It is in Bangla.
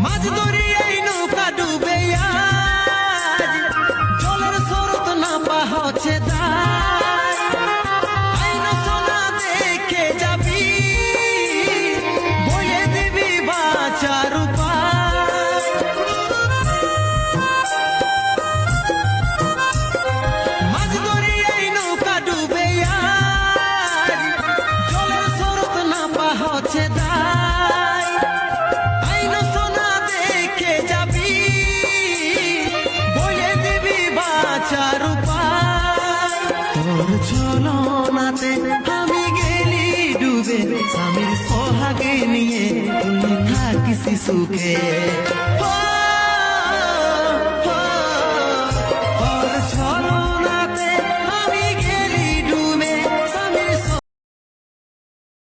মাঝ দরিয়ায় নৌকা ডুবে আজ জলের স্রোত না পাহছে দায় আইন সোনা দেখে যাবি বলে দিবি বাঁচার উপায় মাঝ দরিয়ায় নৌকা ডুবে আজ জলের স্রোত না পাহছে দায় আইন সোনা দেখে যাবি বলে দিবি বাঁচার উপায় তোর ছলনাতে আমি গেলি ডুবে স্বামীর সোহাগে নিয়ে তুই থাকিস সুখে